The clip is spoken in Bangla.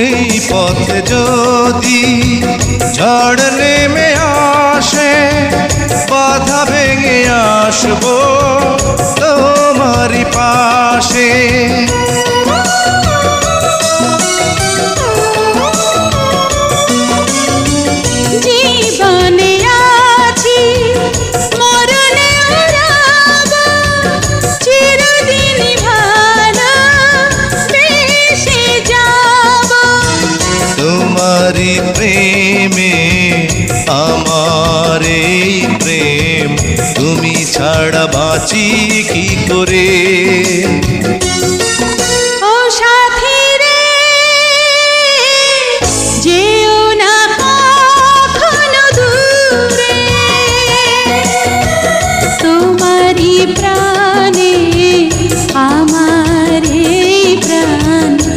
এই পথে যদি ঝড় নেমে আসে, বাধা ভেঙে আসবো তোমারই পাশে। জীবনে আছি মরণে রব, চিরদিন ভালো বেসে যাব। তোমারই প্রেমে আমার এই প্রেম, তুমি ছাড়া বাঁচি কি করে।